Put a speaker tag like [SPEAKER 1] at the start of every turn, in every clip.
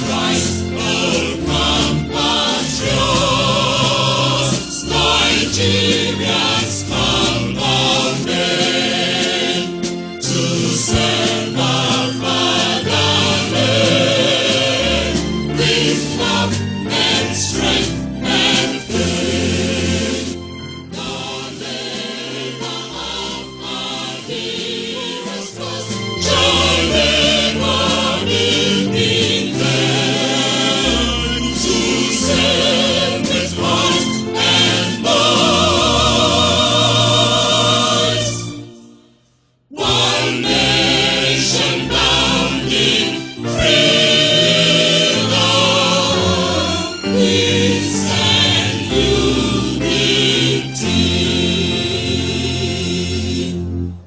[SPEAKER 1] rise, old compatriots, Nigerians come again to serve our fatherland with love and strength and faith. The labor of our heroes was join them on in vain to serve with heart and voice. One nation bound in freedom, peace and unity.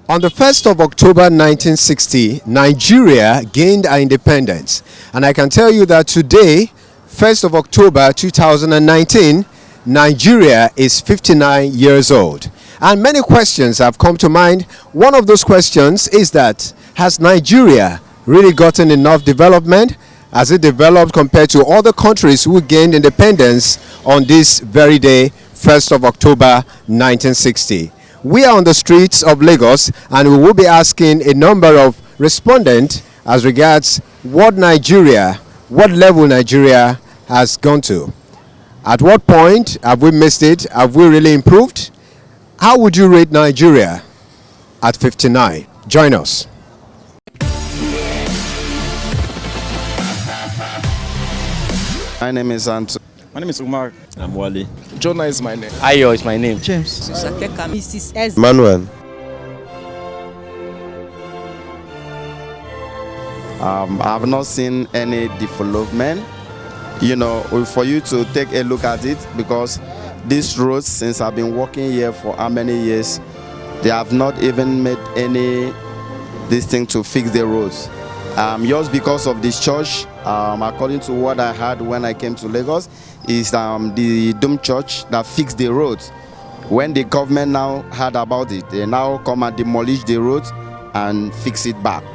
[SPEAKER 2] On the 1st of October 1960, Nigeria gained our independence. And I can tell you that today, 1st of October 2019, Nigeria is 59 years old. And many questions have come to mind. One of those questions is that, has Nigeria really gotten enough development? Has it developed compared to other countries who gained independence on this very day, 1st of October 1960? We are on the streets of Lagos and we will be asking a number of respondents as regards what level Nigeria has gone to. At what point have we missed it? Have we really improved? How would you rate Nigeria at 59? Join us.
[SPEAKER 3] My name is Anto.
[SPEAKER 4] My name is Umar.
[SPEAKER 5] I'm Wale.
[SPEAKER 4] Jonah is my name.
[SPEAKER 6] Ayo is my name.
[SPEAKER 7] James.
[SPEAKER 8] Mrs. S.
[SPEAKER 3] Manuel. I've not seen any development. You know, for you to take a look at it, because these roads, since I've been working here for how many years, they have not even made any this thing to fix the roads. Just because of this church, according to what I heard when I came to Lagos, is the Dome Church that fixed the roads. When the government now heard about it, they now come and demolish the roads and fix it back.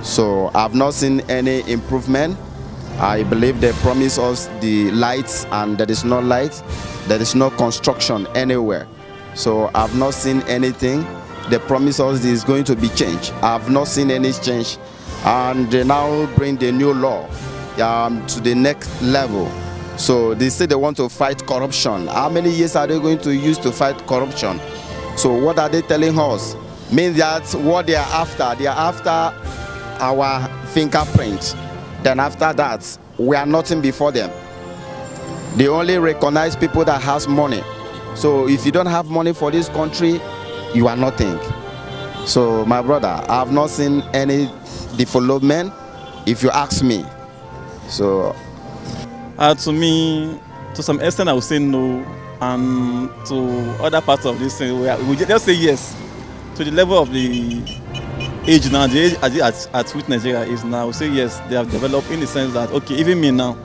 [SPEAKER 3] So I've not seen any improvement. I believe they promise us the lights and there is no light. There is no construction anywhere. So I've not seen anything. They promise us there is going to be change. I've not seen any change. And they now bring the new law to the next level. So they say they want to fight corruption. How many years are they going to use to fight corruption? So what are they telling us? Means that what they are after our fingerprint. Then after that, we are nothing before them. They only recognize people that has money. So if you don't have money for this country, you are nothing. So my brother, I have not seen any development, if you ask me. So
[SPEAKER 4] To me, to some extent, I would say no, and to other parts of this thing, we just say yes. To the level of the age now, the age at which Nigeria is now, I would say yes, they have developed in the sense that, okay, even me now,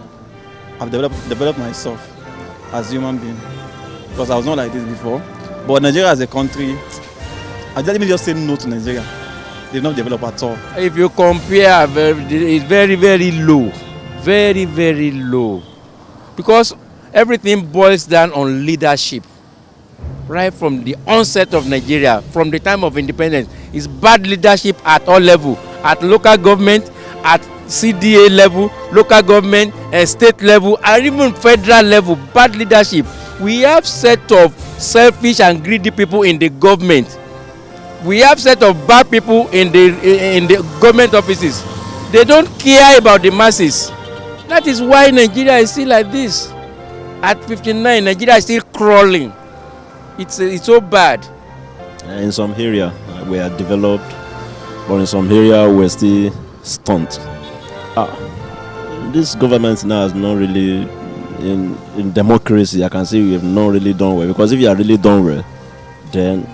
[SPEAKER 4] I've developed myself as a human being, because I was not like this before. But Nigeria as a country, I don't even just say no to Nigeria. They've not developed at all.
[SPEAKER 6] If you compare, it's very, very low. Very, very low. Because everything boils down on leadership. Right from the onset of Nigeria, from the time of independence, it's bad leadership at all levels. At local government, at CDA level, local government, state level, and even federal level, bad leadership. We have set of selfish and greedy people in the government. We have set of bad people in the government offices. They don't care about the masses. That is why Nigeria is still like this. At 59, Nigeria is still crawling. It's so bad.
[SPEAKER 5] In some area we are developed, but in some area we're still stunned. This government now is not really in democracy. I can say we have not really done well, because if you are really done well, then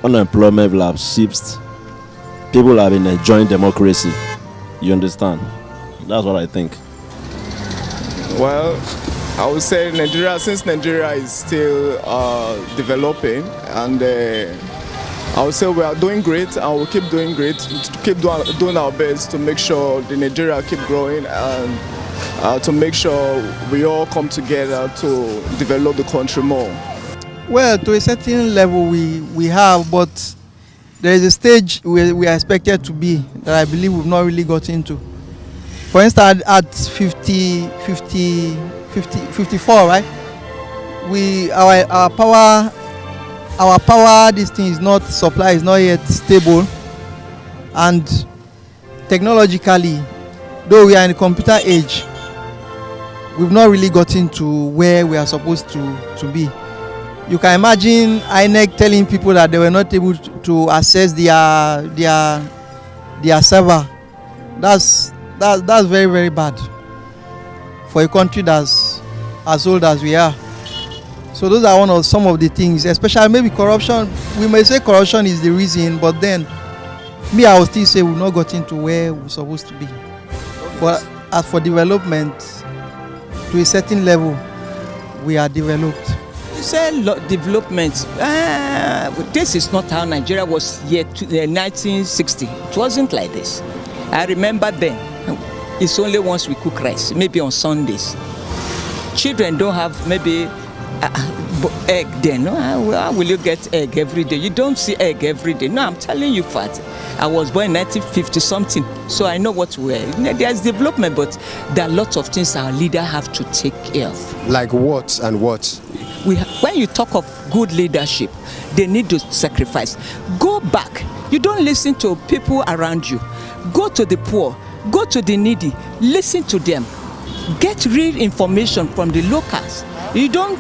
[SPEAKER 5] unemployment will have ceased. People have been enjoying democracy. You understand? That's what I think.
[SPEAKER 4] Well, I would say Nigeria, since Nigeria is still developing, and I would say we are doing great, and we'll keep doing great, to keep doing our best to make sure the Nigeria keep growing, and
[SPEAKER 7] to make sure we all come together to develop the country more.
[SPEAKER 8] Well, to a certain level we have, but there is a stage where we are expected to be that I believe we've not really got into. For instance, at 54, right? Our power this thing is not, supply is not yet stable, and technologically, though we are in the computer age, we've not really gotten to where we are supposed to be. You can imagine INEC telling people that they were not able to access their server. That's very, very bad for a country that's as old as we are. So those are some of the things, especially maybe corruption. We may say corruption is the reason, but then I would still say we've not gotten to where we're supposed to be. But as for development, to a certain level, we are developed.
[SPEAKER 9] You say development. This is not how Nigeria was yet 1960. It wasn't like this. I remember then. It's only once we cook rice, maybe on Sundays. Children don't have maybe egg then. No, how will you get egg every day? You don't see egg every day. No, I'm telling you fact. I was born in 1950 something, so I know what we're. There's development, but there are lots of things our leader have to take care of.
[SPEAKER 2] Like what and what?
[SPEAKER 9] When you talk of good leadership, they need to sacrifice. Go back. You don't listen to people around you. Go to the poor. Go to the needy. Listen to them. Get real information from the locals. You don't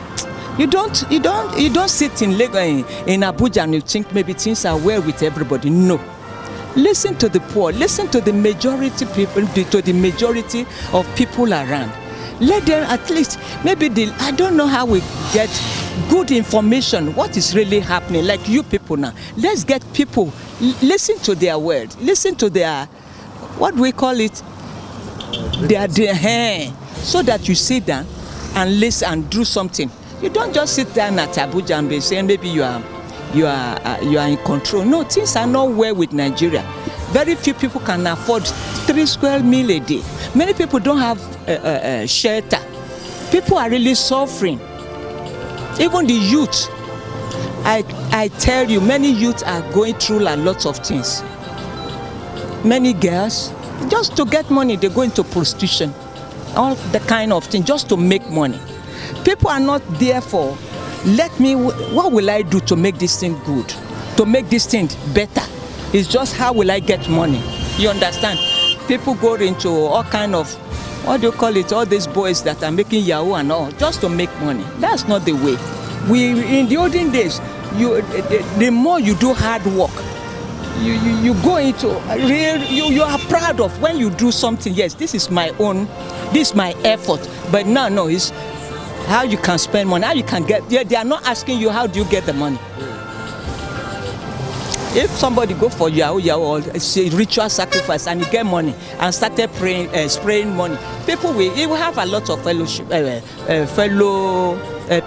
[SPEAKER 9] sit in Lagos, in Abuja, and you think maybe things are well with everybody. No. Listen to the poor. Listen to the majority people, to the majority of people around. Let them at least, maybe I don't know how we get good information, what is really happening, like you people now. Let's get people, listen to their words, listen to their, what do we call it? Their so that you sit down and listen and do something. You don't just sit down at Abuja and be saying maybe you are in control. No, things are not well with Nigeria. Very few people can afford 3 square meals a day. Many people don't have shelter. People are really suffering. Even the youth. I tell you, many youth are going through a lot of things. Many girls, just to get money, they go into prostitution. All the kind of thing, just to make money. People are not there for, what will I do to make this thing good? To make this thing better? It's just how will I get money? You understand? People go into all kind of, what do you call it? All these boys that are making Yahoo and all, just to make money. That's not the way. In the olden days, the more you do hard work, you go into real, you are proud of when you do something. Yes, this is my own, this is my effort. But no, it's how you can spend money, how you can get. They are not asking you how do you get the money. If somebody go for Yahoo or say ritual sacrifice and you get money and started praying, spraying money, people will have a lot of fellow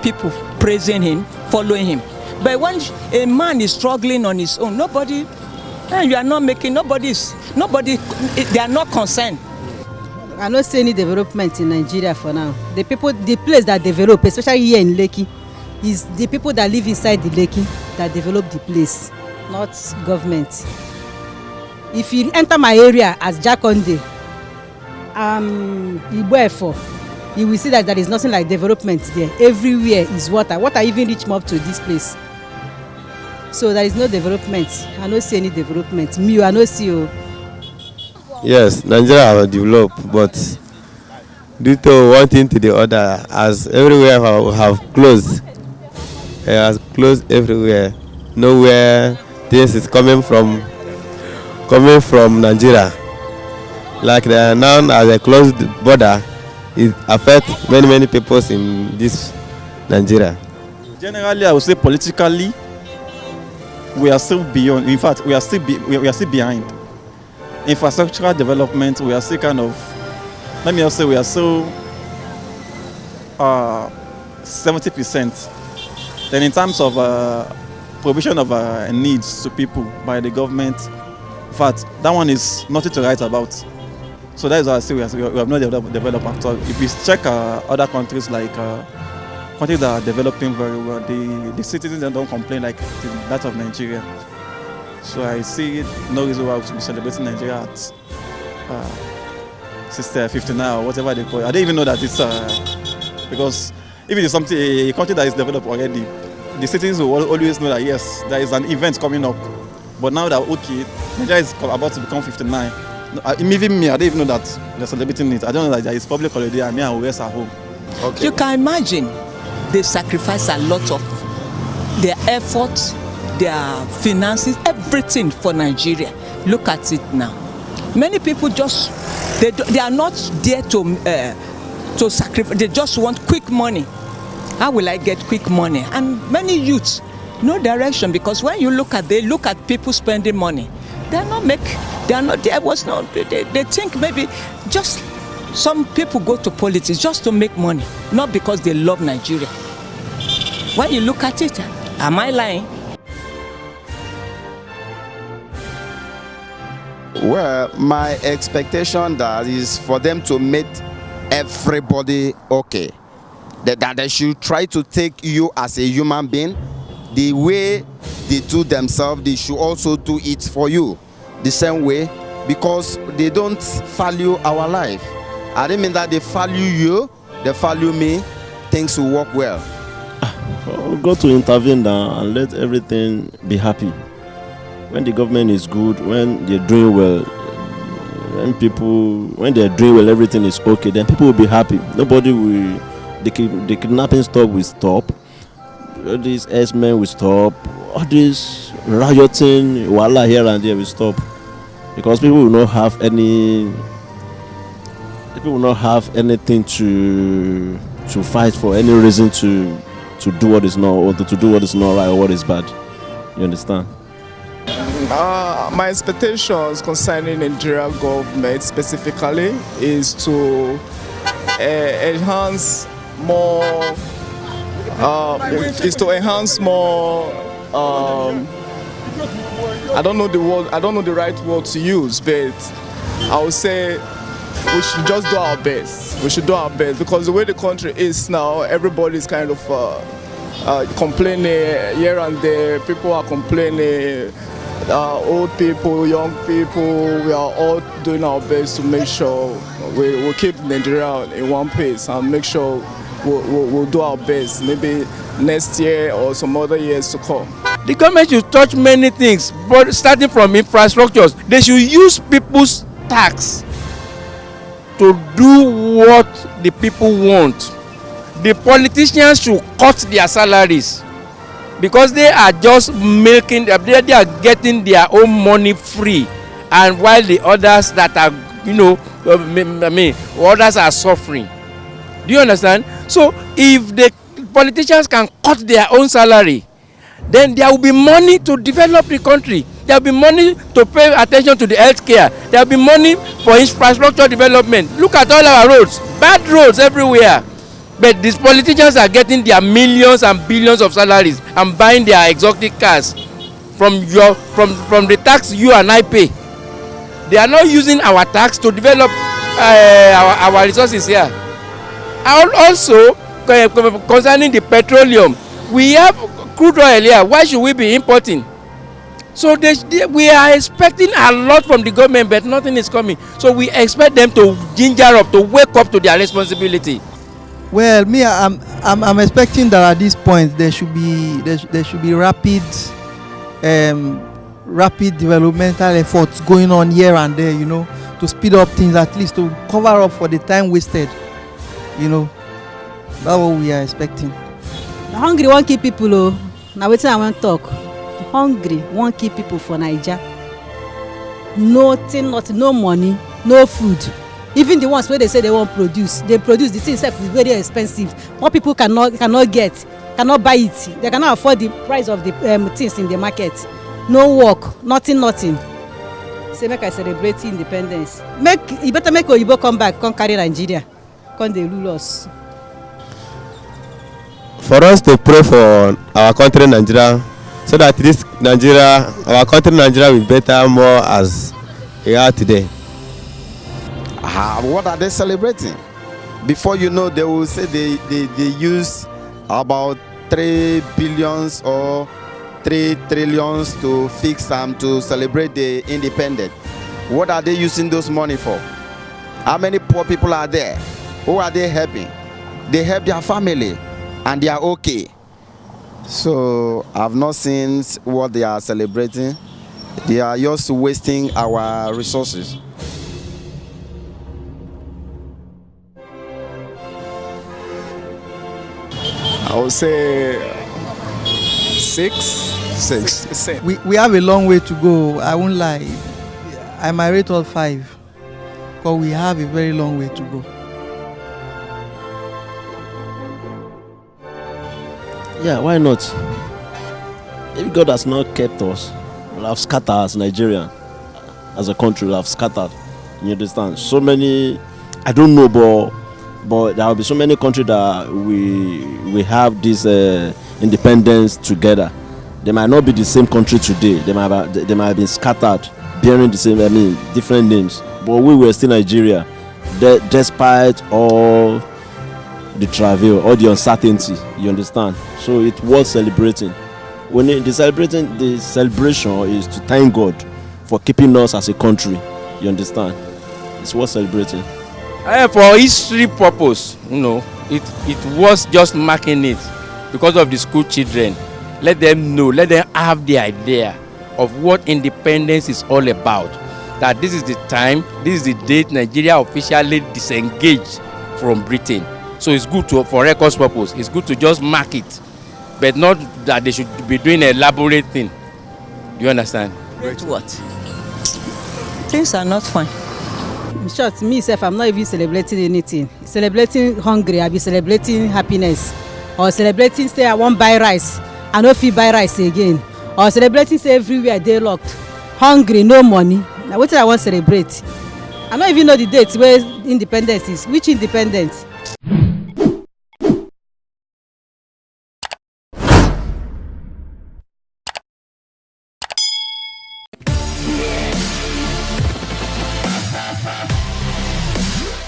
[SPEAKER 9] people praising him, following him. But when a man is struggling on his own, nobody, you are not making, nobody, they are not concerned.
[SPEAKER 10] I don't see any development in Nigeria for now. The place that develop, especially here in Lekki, is the people that live inside the Lekki that develop the place, not government. If you enter my area as Jakonde, Ibuefo, you will see that there is nothing like development there. Everywhere is water. Water even reach up to this place. So there is no development. I don't see any development. Me, I don't see you.
[SPEAKER 11] Yes, Nigeria have developed, but due to one thing to the other, as everywhere have closed, it has closed everywhere. Nowhere things is coming from Nigeria. Like they are now as a closed border, it affects many people in this Nigeria.
[SPEAKER 4] Generally, I would say politically, we are still beyond. In fact, we are still behind. Infrastructural development, we are still kind of, let me just say, we are still 70%. Then in terms of provision of needs to people by the government, in fact, that one is nothing to write about. So that is why I say we have not developed at all. If we check other countries like countries that are developing very well, the citizens don't complain like that of Nigeria. So I see no reason why we should be celebrating Nigeria at 59 or whatever they call it. I don't even know that it's because if it is something a country that is developed already, the citizens will always know that yes, there is an event coming up. But now that okay, Nigeria is about to become 59. Even me, I don't even know that they're celebrating it. I don't know that there is public holiday and me and rest at home.
[SPEAKER 9] Okay. You can imagine they sacrifice a lot of their efforts, their finances, everything for Nigeria. Look at it now. Many people just they are not there to sacrifice. They just want quick money. How will I get quick money? And many youths, no direction, because when you look at people spending money, they think maybe just some people go to politics just to make money, not because they love Nigeria. When you look at it, am I lying?
[SPEAKER 3] Well, my expectation that is for them to make everybody okay. That they should try to take you as a human being. The way they do themselves, they should also do it for you the same way, because they don't value our life. I don't mean that they value you, they value me, things will work well.
[SPEAKER 5] We've got to intervene now and let everything be happy. When the government is good, when they're doing well, when they're doing well, everything is okay, then people will be happy. Nobody will, the kidnapping stuff will stop, all these S-men will stop, all this rioting, wala here and there will stop. Because people will not have anything to fight for, any reason to do what is not, or to do what is not right or what is bad. You understand?
[SPEAKER 7] My expectations concerning Nigeria government specifically is to enhance more. I don't know the word. I don't know the right word to use, but I would say we should just do our best. We should do our best, because the way the country is now, everybody is kind of complaining here and there. People are complaining. Old people, young people, we are all doing our best to make sure we keep Nigeria in one pace and make sure we'll do our best, maybe next year or some other years to come.
[SPEAKER 6] The government should touch many things, but starting from infrastructures, they should use people's tax to do what the people want. The politicians should cut their salaries, because they are just making, they are getting their own money free, and while the others that are, others are suffering. Do you understand? So if the politicians can cut their own salary, then there will be money to develop the country. There will be money to pay attention to the health care. There will be money for infrastructure development. Look at all our roads, bad roads everywhere. But these politicians are getting their millions and billions of salaries and buying their exotic cars from the tax you and I pay. They are not using our tax to develop our resources here. Also, concerning the petroleum, we have crude oil here. Why should we be importing? So we are expecting a lot from the government, but nothing is coming. So we expect them to ginger up, to wake up to their responsibility.
[SPEAKER 8] Well, me, I'm expecting that at this point there should be rapid developmental efforts going on here and there, to speed up things, at least to cover up for the time wasted. That's what we are expecting.
[SPEAKER 10] The hungry won't keep people. Now wetin I want talk. The hungry won't keep people for Naija. Nothing, no money, no food. Even the ones where they say they won't produce, the thing itself is very expensive. More people cannot buy it. They cannot afford the price of the things in the market. No work, nothing. Say make I celebrate independence. You better make Oyibo come back, come carry Nigeria, come dey rule us.
[SPEAKER 11] For us to pray for our country Nigeria, so that this Nigeria, our country Nigeria will better more as we are today.
[SPEAKER 3] What are they celebrating? Before you know, they will say they use about 3 billions or 3 trillions to fix to celebrate the independence. What are they using those money for? How many poor people are there? Who are they helping? They help their family and they are okay. So I've not seen what they are celebrating. They are just wasting our resources.
[SPEAKER 7] I would say 6%.
[SPEAKER 8] We have a long way to go. I won't lie. I might rate all 5 because we have a very long way to go.
[SPEAKER 5] Yeah, why not? If God has not kept us, we'll have scattered as Nigerian, as a country, we'll have scattered. You understand? So many, I don't know, but there will be so many countries that we have this independence together. They might not be the same country today. They might have been scattered, bearing the same, different names. But we were still Nigeria, despite all the travel, all the uncertainty. You understand? So it was celebrating. The celebration is to thank God for keeping us as a country. You understand? It's worth celebrating.
[SPEAKER 6] For history purpose, it was just marking it because of the school children. Let them know, let them have the idea of what independence is all about. That this is the time, this is the date Nigeria officially disengaged from Britain. So it's good for records purpose. It's good to just mark it, but not that they should be doing an elaborate thing. Do you understand?
[SPEAKER 9] What? Things are not fine.
[SPEAKER 10] In short, myself, I'm not even celebrating anything. Celebrating hungry, I'll be celebrating happiness. Or celebrating, say I won't buy rice, I no fit buy rice again. Or celebrating, say everywhere they locked. Hungry, no money. Now what I want to celebrate? I don't even know the date where independence is. Which independence?